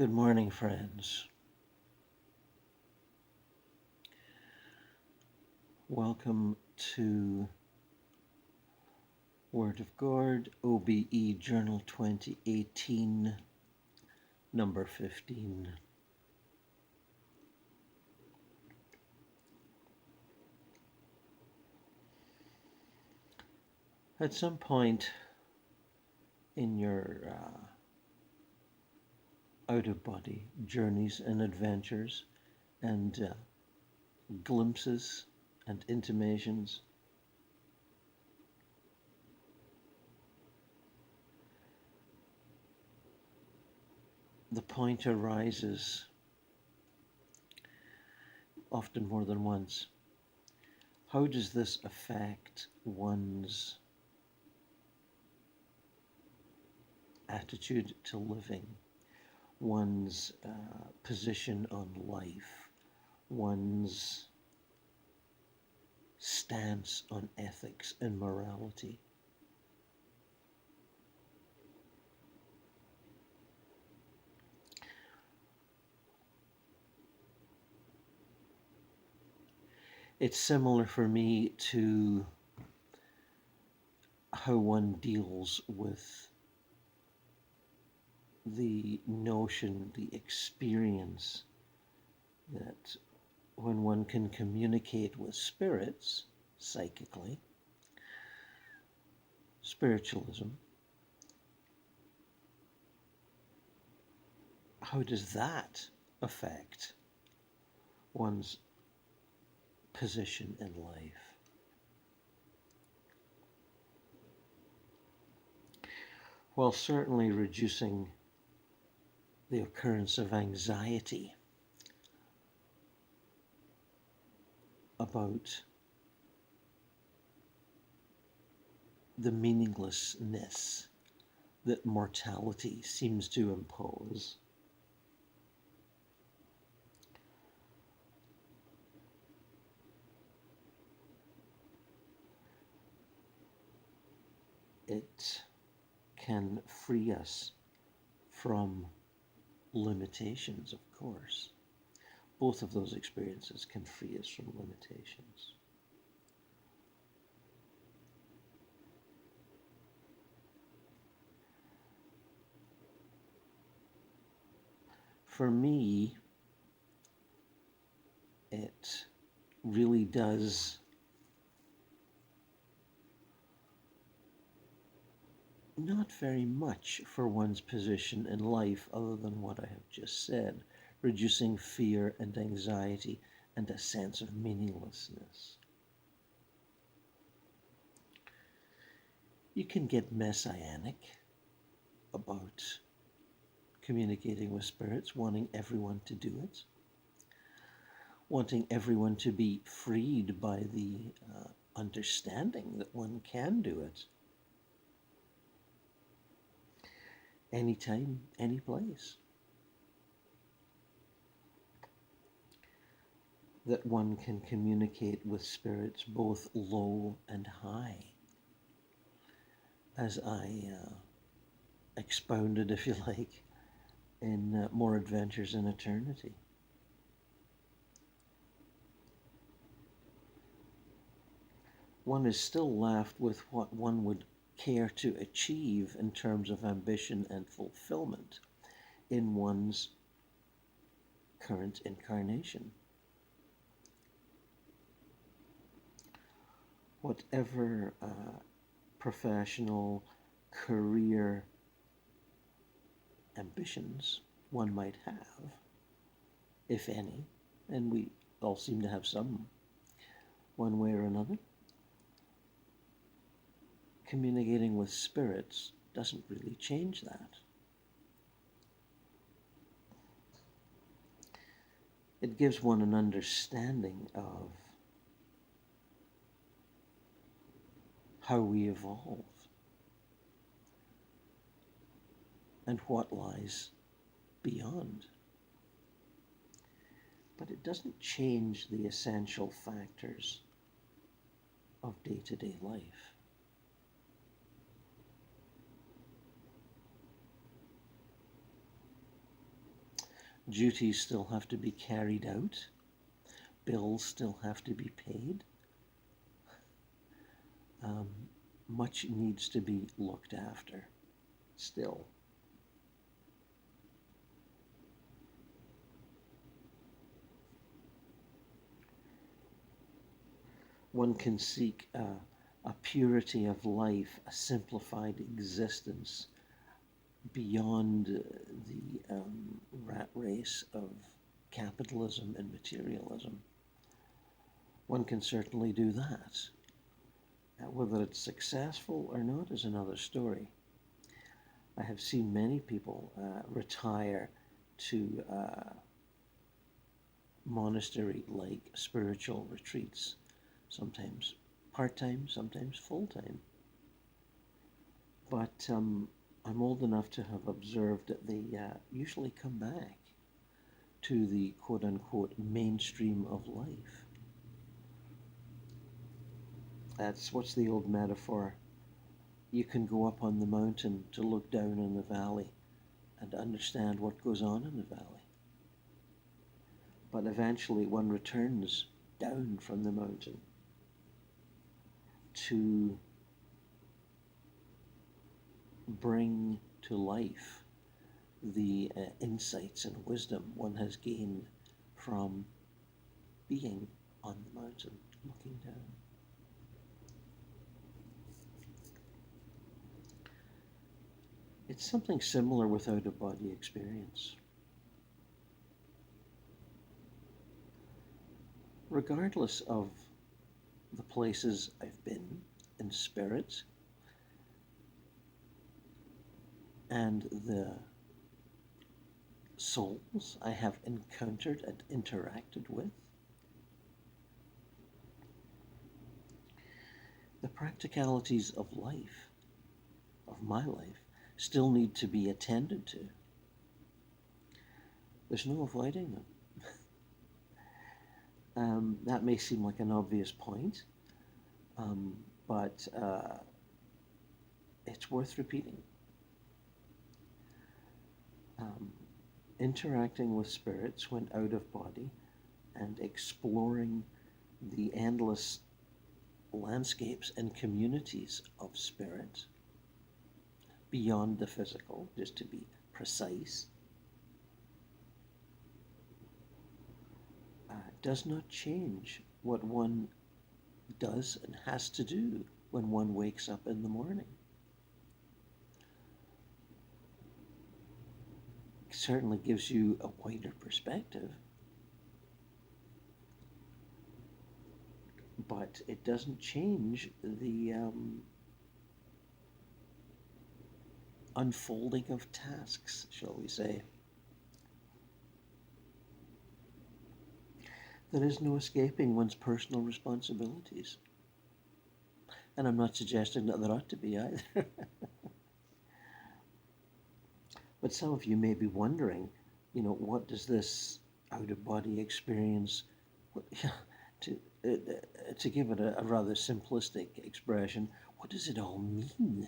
Good morning, friends. Welcome to WordofGord, OBEJournal 2018, number 15. At some point in your out-of-body journeys and adventures and glimpses and intimations, the point arises, often more than once, how does this affect one's attitude to living, one's position on life, one's stance on ethics and morality? It's similar for me to how one deals with the notion, the experience that when one can communicate with spirits psychically, spiritualism, how does that affect one's position in life? While certainly reducing the occurrence of anxiety about the meaninglessness that mortality seems to impose, it can free us from limitations, of course. Both of those experiences can free us from limitations. For me, it really does not very much for one's position in life other than what I have just said, reducing fear and anxiety and a sense of meaninglessness. You can get messianic about communicating with spirits, wanting everyone to do it, wanting everyone to be freed by the understanding that one can do it anytime, any place. That one can communicate with spirits both low and high, as I expounded, if you like, in More Adventures in Eternity. One is still left with what one would care to achieve in terms of ambition and fulfillment in one's current incarnation. Whatever professional, career ambitions one might have, if any, and we all seem to have some, one way or another, communicating with spirits doesn't really change that. It gives one an understanding of how we evolve and what lies beyond. But it doesn't change the essential factors of day-to-day life. Duties still have to be carried out. Bills still have to be paid. Much needs to be looked after still. One can seek a purity of life, a simplified existence beyond the rat race of capitalism and materialism. One can certainly do that. Whether it's successful or not is another story. I have seen many people retire to monastery-like spiritual retreats, sometimes part-time, sometimes full-time. But I'm old enough to have observed that they usually come back to the quote-unquote mainstream of life. That's what's the old metaphor? You can go up on the mountain to look down in the valley and understand what goes on in the valley. But eventually one returns down from the mountain to bring to life the insights and wisdom one has gained from being on the mountain, looking down. It's something similar with out-of-body experience. Regardless of the places I've been in spirit and the souls I have encountered and interacted with, the practicalities of life, of my life, still need to be attended to. There's no avoiding them. That may seem like an obvious point, but it's worth repeating. Interacting with spirits when out of body and exploring the endless landscapes and communities of spirit beyond the physical, just to be precise, does not change what one does and has to do when one wakes up in the morning. It certainly gives you a wider perspective, but it doesn't change the unfolding of tasks, shall we say. There is no escaping one's personal responsibilities. And I'm not suggesting that there ought to be either. But some of you may be wondering, what does this out-of-body experience, to give it a rather simplistic expression, what does it all mean?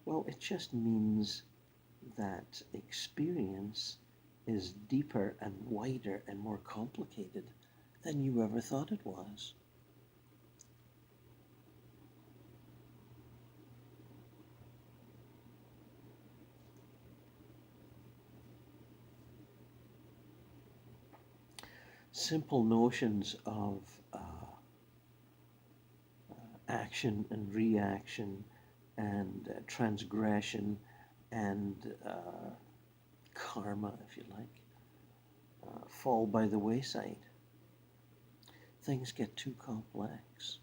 Well, it just means that experience is deeper and wider and more complicated than you ever thought it was. Simple notions of action and reaction and transgression and karma, if you like, fall by the wayside. Things get too complex.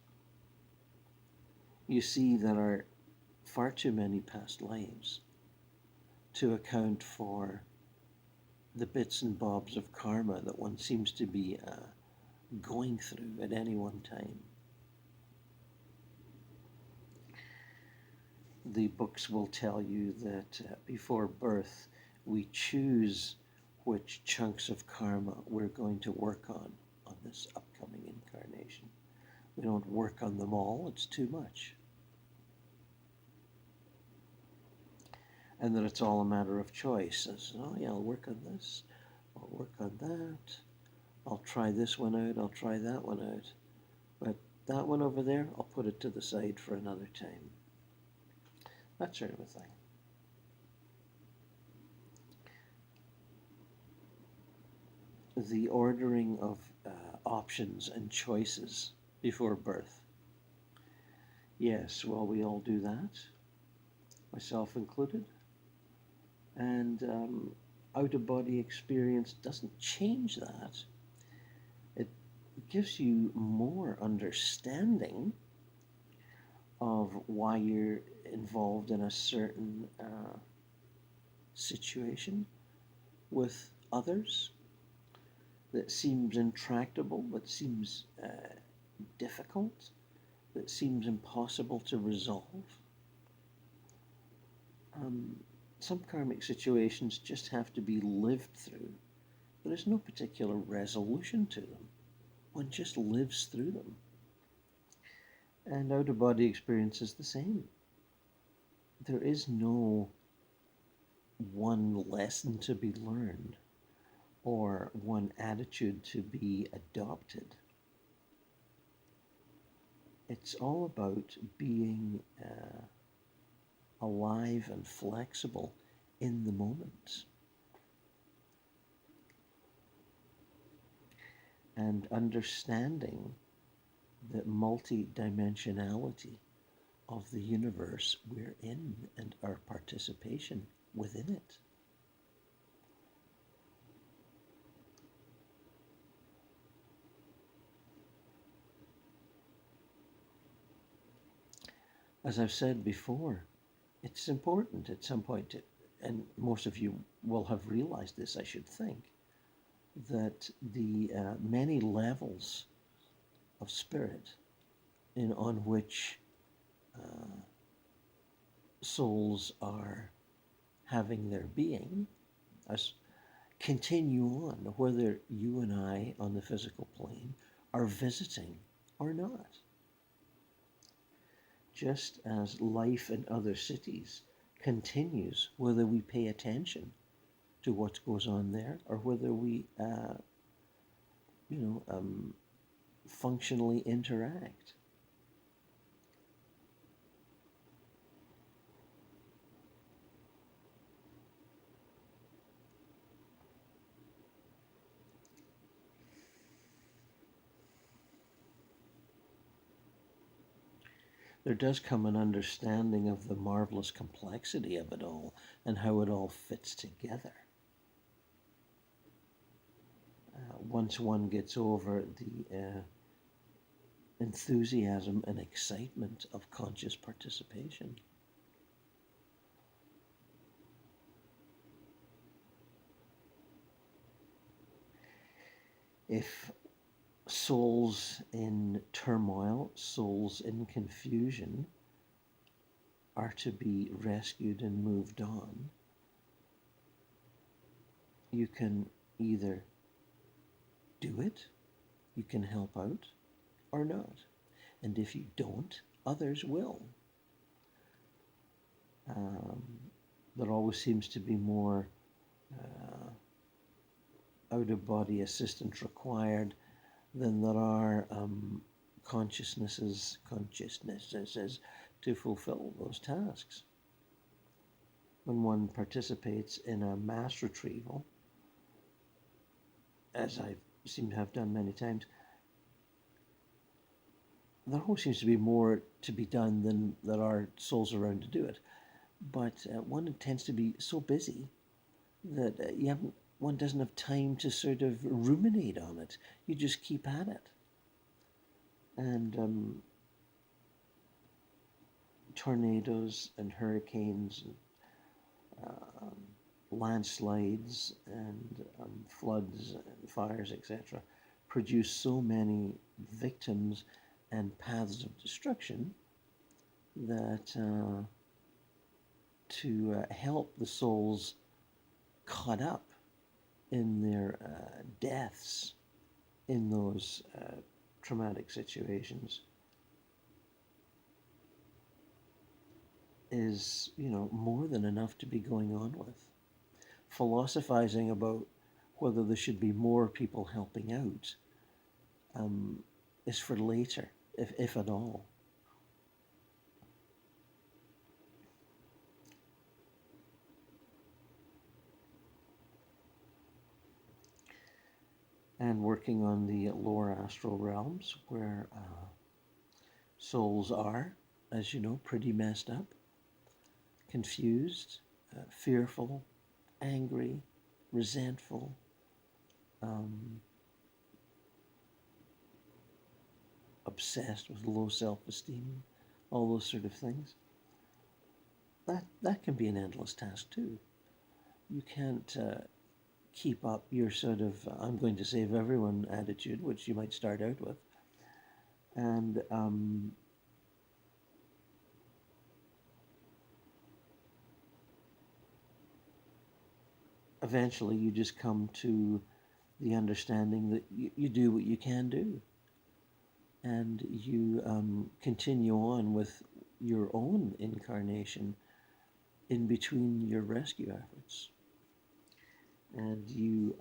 You see, there are far too many past lives to account for the bits and bobs of karma that one seems to be going through at any one time. The books will tell you that before birth, we choose which chunks of karma we're going to work on this upcoming incarnation. We don't work on them all, it's too much. and that it's all a matter of choice. As, oh yeah, I'll work on this, I'll work on that, I'll try this one out, I'll try that one out, but that one over there, I'll put it to the side for another time. That sort of a thing. The ordering of options and choices before birth. Yes, well, we all do that, myself included. And out-of-body experience doesn't change that. It gives you more understanding of why you're involved in a certain situation with others that seems intractable, that seems difficult, that seems impossible to resolve. Some karmic situations just have to be lived through. There is no particular resolution to them. One just lives through them. And out-of-body experience is the same. There is no one lesson to be learned or one attitude to be adopted. It's all about being alive and flexible in the moment. And understanding the multi-dimensionality of the universe we're in and our participation within it. As I've said before, it's important at some point, and most of you will have realized this, I should think, that the many levels of spirit on which souls are having their being continue on, whether you and I on the physical plane are visiting or not. Just as life in other cities continues, whether we pay attention to what goes on there or whether we, functionally interact. There does come an understanding of the marvelous complexity of it all and how it all fits together. Once one gets over the enthusiasm and excitement of conscious participation. If souls in turmoil, souls in confusion are to be rescued and moved on, you can either do it, you can help out, or not. And if you don't, others will. There always seems to be more out-of-body assistance required than there are consciousnesses to fulfill those tasks. When one participates in a mass retrieval, as I seem to have done many times, there always seems to be more to be done than there are souls around to do it. But one tends to be so busy that one doesn't have time to sort of ruminate on it. You just keep at it. And tornadoes and hurricanes and landslides and floods and fires, etc., produce so many victims and paths of destruction that to help the souls caught up in their deaths in those traumatic situations is, more than enough to be going on with. Philosophizing about whether there should be more people helping out is for later, if at all. And working on the lower astral realms where souls are, as you know, pretty messed up, confused, fearful, angry, resentful, obsessed with low self-esteem, all those sort of things. That can be an endless task too. You can't keep up your sort of I'm going to save everyone attitude, which you might start out with, and eventually you just come to the understanding that you do what you can do, and you continue on with your own incarnation in between your rescue efforts, and you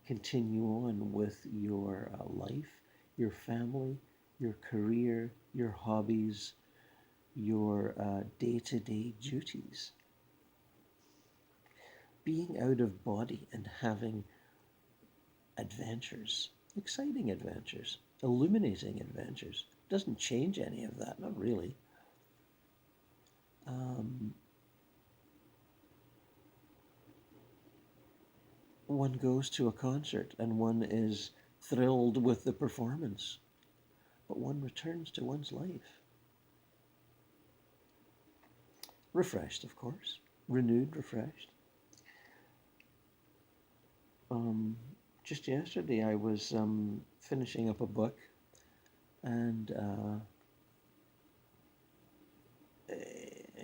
continue on with your life, your family, your career, your hobbies, your day-to-day duties. Being out of body and having adventures, exciting adventures, illuminating adventures, doesn't change any of that, not really. One goes to a concert and one is thrilled with the performance, but one returns to one's life. Refreshed, of course, renewed, refreshed. Just yesterday I was finishing up a book, and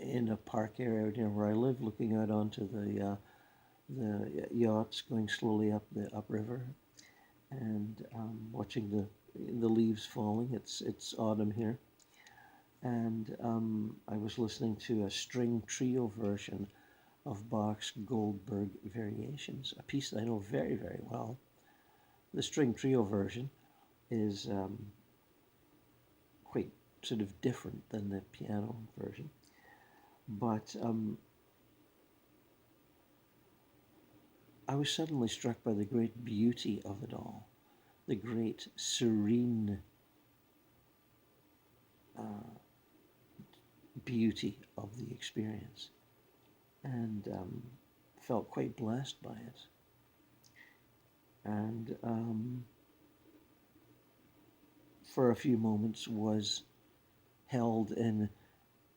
in a park area out here where I live, looking out onto the yachts going slowly up the upriver, and watching the leaves falling. It's autumn here, and I was listening to a string trio version of Bach's Goldberg Variations, a piece that I know very, very well. The string trio version is quite sort of different than the piano version, but I was suddenly struck by the great beauty of it all, the great serene beauty of the experience, and felt quite blessed by it. And for a few moments was held in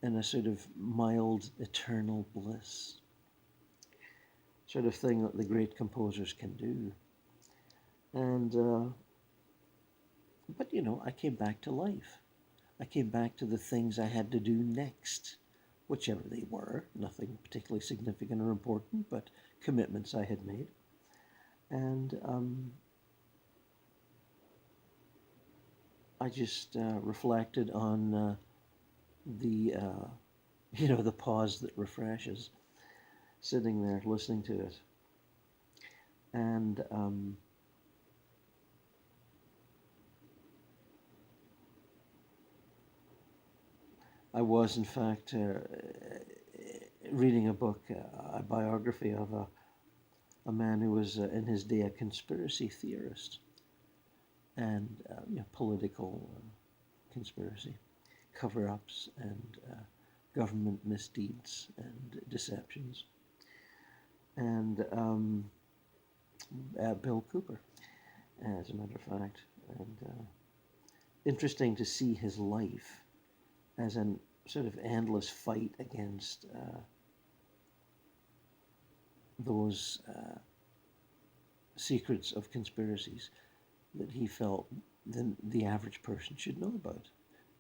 a sort of mild eternal bliss, sort of thing that the great composers can do. And but I came back to life. I came back to the things I had to do next, whichever they were, nothing particularly significant or important, but commitments I had made. And I just reflected on the the pause that refreshes, sitting there listening to it, and I was in fact reading a book, a biography of a man who was in his day a conspiracy theorist, and political conspiracy, cover-ups, and government misdeeds and deceptions. And Bill Cooper, as a matter of fact. And interesting to see his life as a sort of endless fight against those secrets of conspiracies that he felt the average person should know about,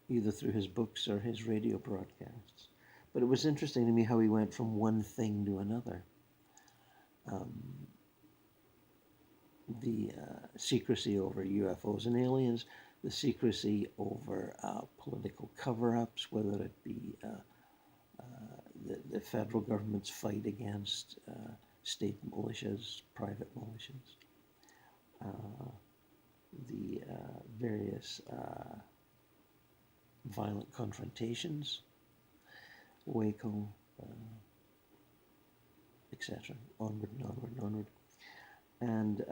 either through his books or his radio broadcasts. But it was interesting to me how he went from one thing to another. The secrecy over UFOs and aliens, the secrecy over political cover-ups, whether it be the federal government's fight against state militias, private militias, the various violent confrontations, Waco, etc., onward and onward and onward, and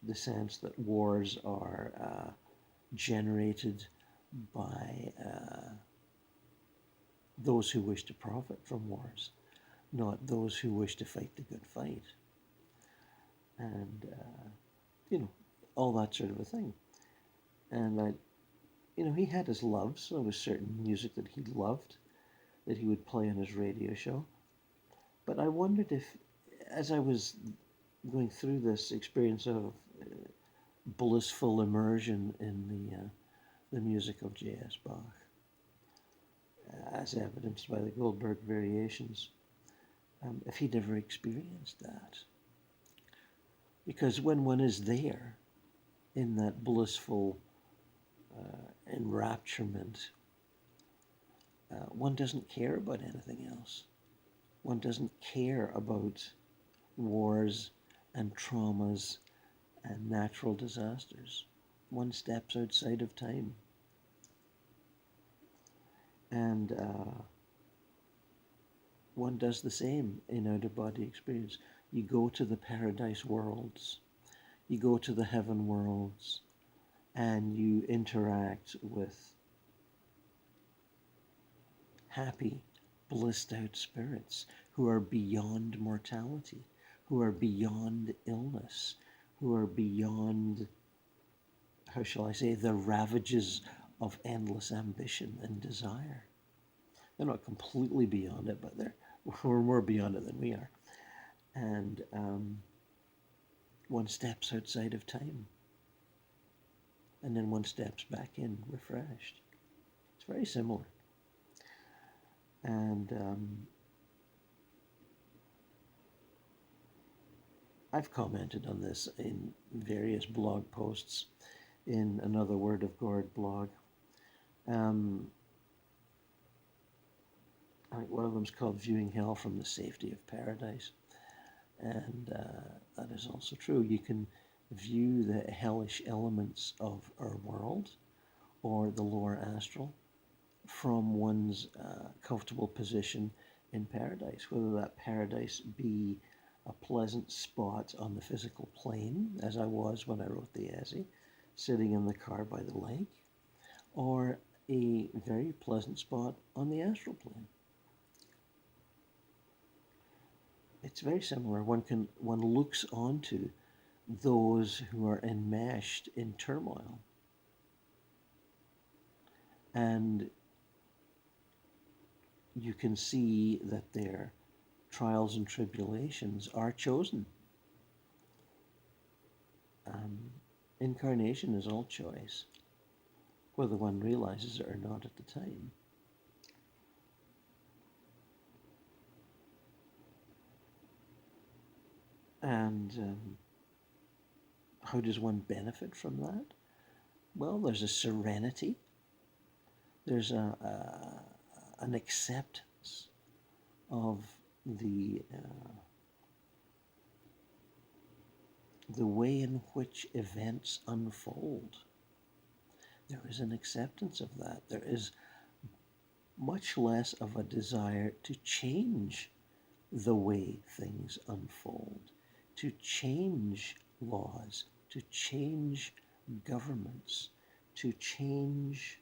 the sense that wars are generated by those who wish to profit from wars, not those who wish to fight the good fight, and all that sort of a thing. And he had his loves. There was certain music that he loved, that he would play on his radio show. But I wondered if, as I was going through this experience of blissful immersion in the music of J.S. Bach, as evidenced by the Goldberg variations, if he'd ever experienced that. Because when one is there in that blissful enrapturement, one doesn't care about anything else. One doesn't care about wars and traumas and natural disasters. One steps outside of time. And one does the same in out-of-body experience. You go to the paradise worlds, you go to the heaven worlds, and you interact with happy, blissed out spirits who are beyond mortality, who are beyond illness, who are beyond, how shall I say, the ravages of endless ambition and desire. They're not completely beyond it, but we're more beyond it than we are. And one steps outside of time, and then one steps back in refreshed. It's very similar. And I've commented on this in various blog posts in another WordofGord blog. I think one of them is called Viewing Hell from the Safety of Paradise. And that is also true. You can view the hellish elements of our world or the lower astral from one's comfortable position in paradise, whether that paradise be a pleasant spot on the physical plane, as I was when I wrote the essay, sitting in the car by the lake, or a very pleasant spot on the astral plane. It's very similar. One looks onto those who are enmeshed in turmoil, and you can see that their trials and tribulations are chosen. Incarnation is all choice, whether one realizes it or not at the time. And how does one benefit from that? Well, there's a serenity. There's an acceptance of the way in which events unfold. There is an acceptance of that. There is much less of a desire to change the way things unfold, to change laws, to change governments, to change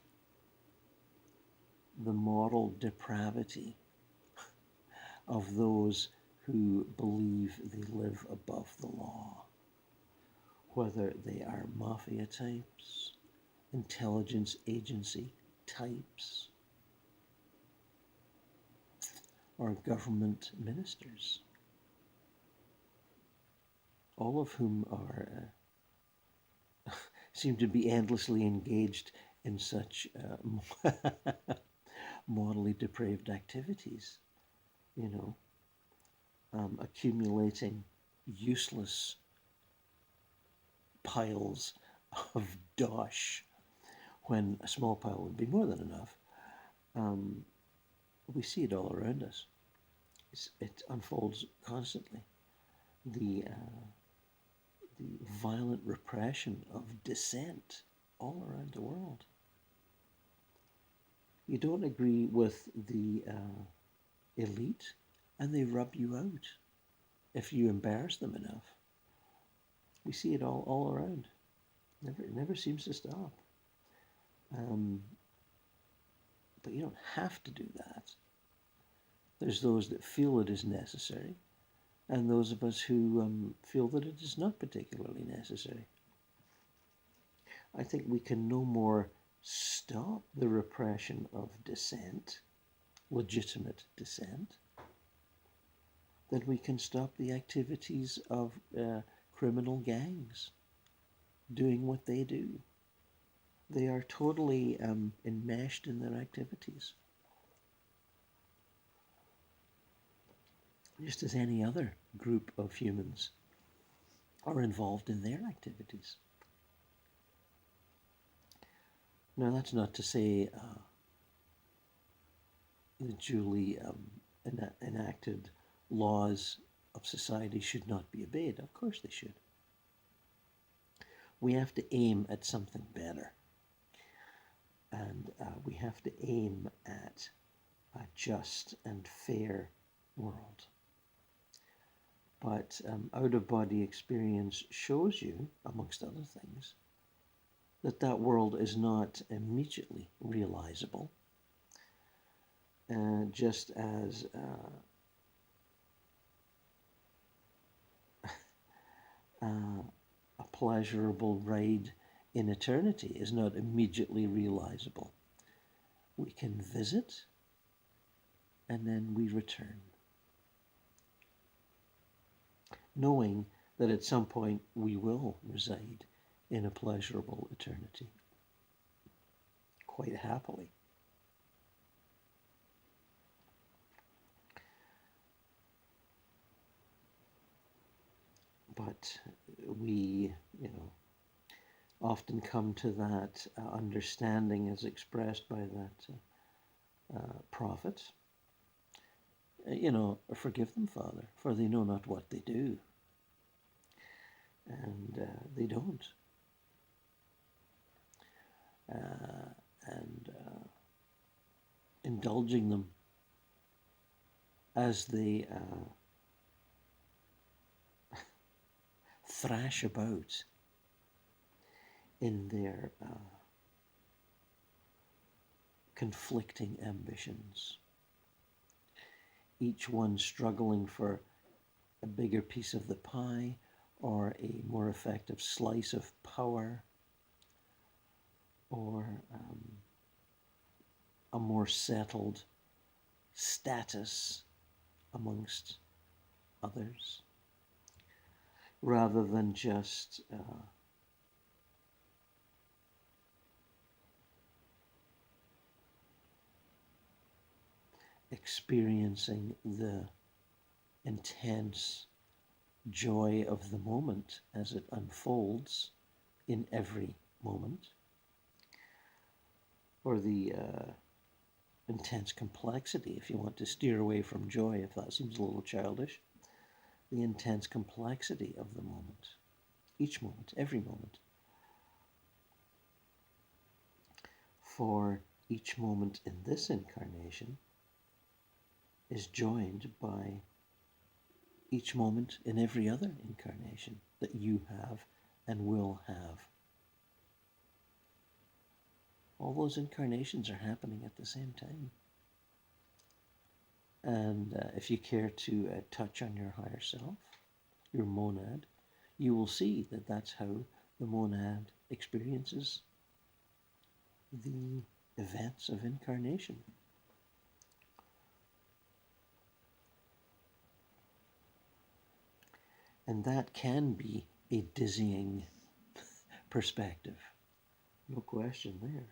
the moral depravity of those who believe they live above the law, whether they are mafia types, intelligence agency types, or government ministers, all of whom are seem to be endlessly engaged in such morally depraved activities, accumulating useless piles of dosh when a small pile would be more than enough. We see it all around us. it unfolds constantly. The violent repression of dissent all around the world. You don't agree with the elite, and they rub you out if you embarrass them enough. We see it all around. It never seems to stop. But you don't have to do that. There's those that feel it is necessary, and those of us who feel that it is not particularly necessary. I think we can no more stop the repression of dissent, legitimate dissent, than we can stop the activities of criminal gangs doing what they do. They are totally enmeshed in their activities, just as any other group of humans are involved in their activities. Now, that's not to say the duly enacted laws of society should not be obeyed. Of course they should. We have to aim at something better. And we have to aim at a just and fair world. But out-of-body experience shows you, amongst other things, that that world is not immediately realizable, just as a pleasurable ride in eternity is not immediately realizable. We can visit and then we return, knowing that at some point we will reside in a pleasurable eternity, quite happily. But we, often come to that understanding as expressed by that prophet. Forgive them, Father, for they know not what they do. And they don't. And indulging them as they thrash about in their conflicting ambitions, each one struggling for a bigger piece of the pie or a more effective slice of power or a more settled status amongst others, rather than just experiencing the intense joy of the moment as it unfolds in every moment, or the intense complexity, if you want to steer away from joy, if that seems a little childish, the intense complexity of the moment, each moment, every moment. For each moment in this incarnation is joined by each moment in every other incarnation that you have and will have. All those incarnations are happening at the same time. And if you care to touch on your higher self, your monad, you will see that that's how the monad experiences the events of incarnation. And that can be a dizzying perspective. No question there.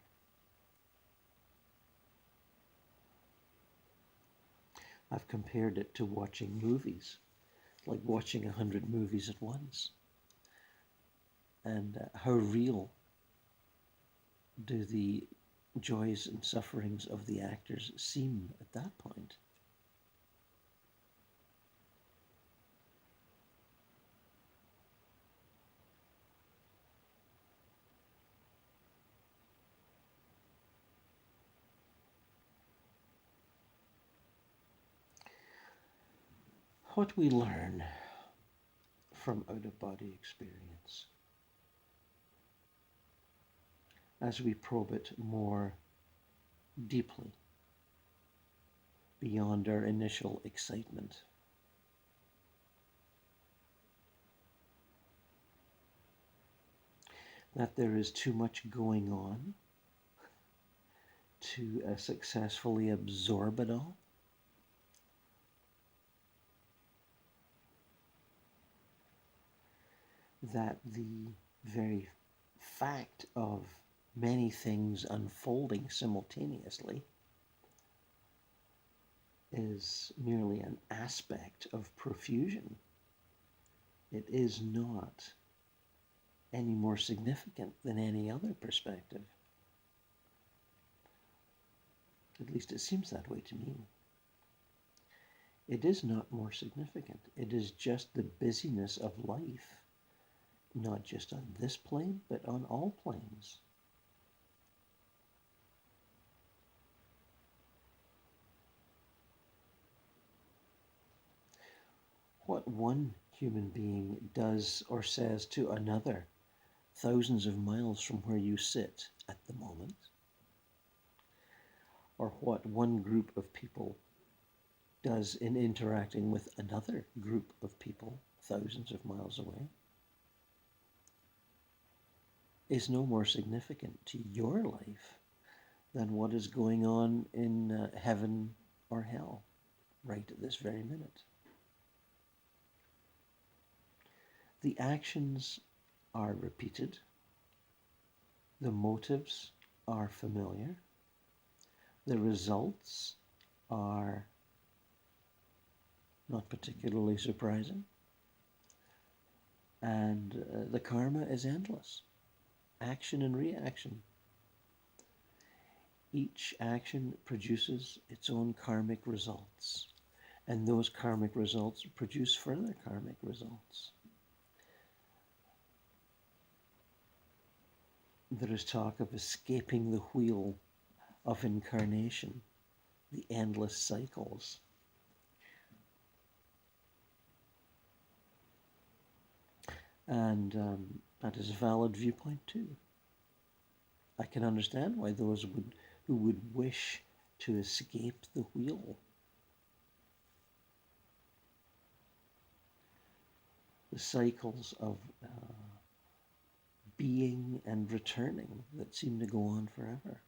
I've compared it to watching movies, like watching 100 movies at once. And how real do the joys and sufferings of the actors seem at that point? What we learn from out-of-body experience as we probe it more deeply beyond our initial excitement. That there is too much going on to successfully absorb it all. That the very fact of many things unfolding simultaneously is merely an aspect of profusion. It is not any more significant than any other perspective. At least it seems that way to me. It is not more significant. It is just the busyness of life, not just on this plane, but on all planes. What one human being does or says to another thousands of miles from where you sit at the moment, or what one group of people does in interacting with another group of people thousands of miles away, is no more significant to your life than what is going on in heaven or hell right at this very minute. The actions are repeated, the motives are familiar, the results are not particularly surprising, and the karma is endless. Action and reaction. Each action produces its own karmic results, and those karmic results produce further karmic results. There is talk of escaping the wheel of incarnation, the endless cycles. And that is a valid viewpoint too. I can understand why those who would wish to escape the wheel. The cycles of being and returning that seem to go on forever.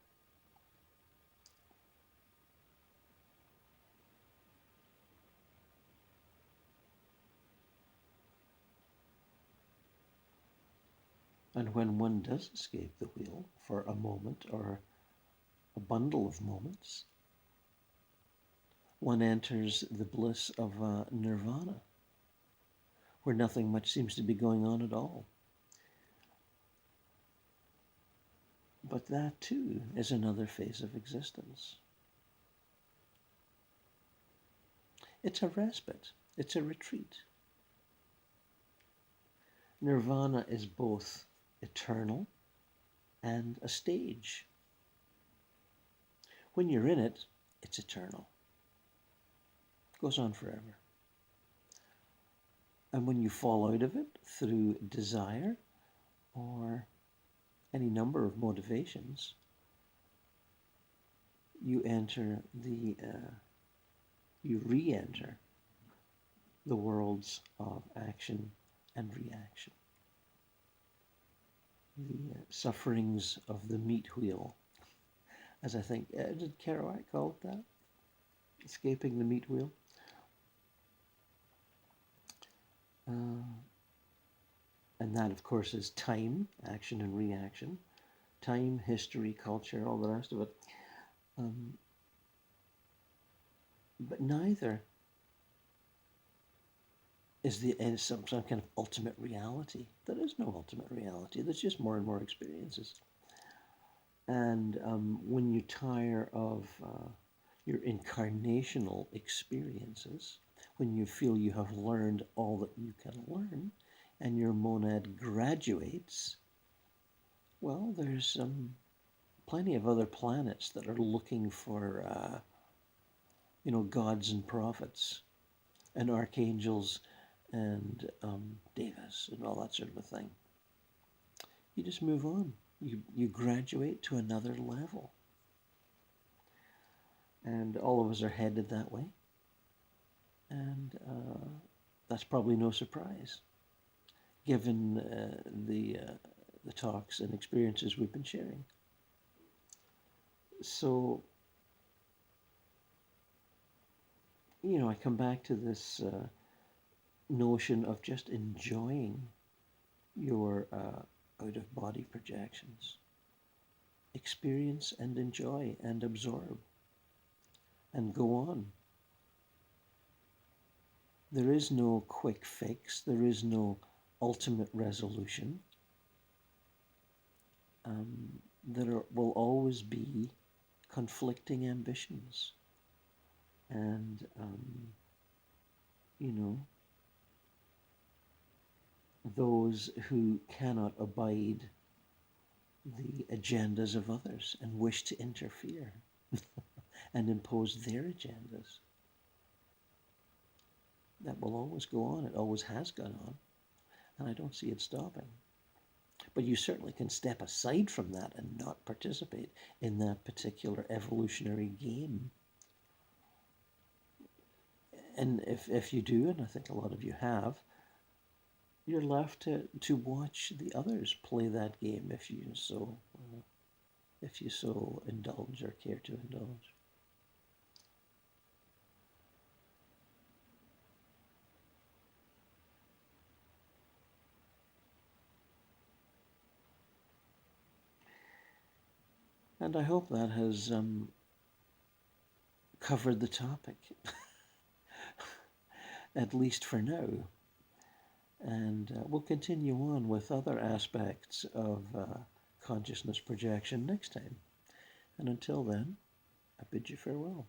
And when one does escape the wheel for a moment or a bundle of moments, one enters the bliss of nirvana, where nothing much seems to be going on at all. But that too is another phase of existence. It's a respite, it's a retreat. Nirvana is both eternal and a stage. When you're in it, it's eternal. It goes on forever. And when you fall out of it through desire or any number of motivations, you re-enter the worlds of action and reaction. The sufferings of the meat wheel, as I think, did Kerouac call it that? Escaping the meat wheel. And that, of course, is time, action and reaction. Time, history, culture, all the rest of it. But neither is some kind of ultimate reality. There is no ultimate reality. There's just more and more experiences. And when you tire of your incarnational experiences, when you feel you have learned all that you can learn, and your monad graduates, well, there's plenty of other planets that are looking for, gods and prophets and archangels and devas and all that sort of a thing. You just move on. You graduate to another level. And all of us are headed that way. And that's probably no surprise, given the talks and experiences we've been sharing. So, I come back to this notion of just enjoying your out-of-body projections. Experience and enjoy and absorb and go on. There is no quick fix. There is no ultimate resolution. There will always be conflicting ambitions. And, those who cannot abide the agendas of others and wish to interfere and impose their agendas. That will always go on. It always has gone on. And I don't see it stopping. But you certainly can step aside from that and not participate in that particular evolutionary game. And if you do, and I think a lot of you have, you're left to watch the others play that game if you so indulge or care to indulge. And I hope that has covered the topic, at least for now. And we'll continue on with other aspects of consciousness projection next time. And until then, I bid you farewell.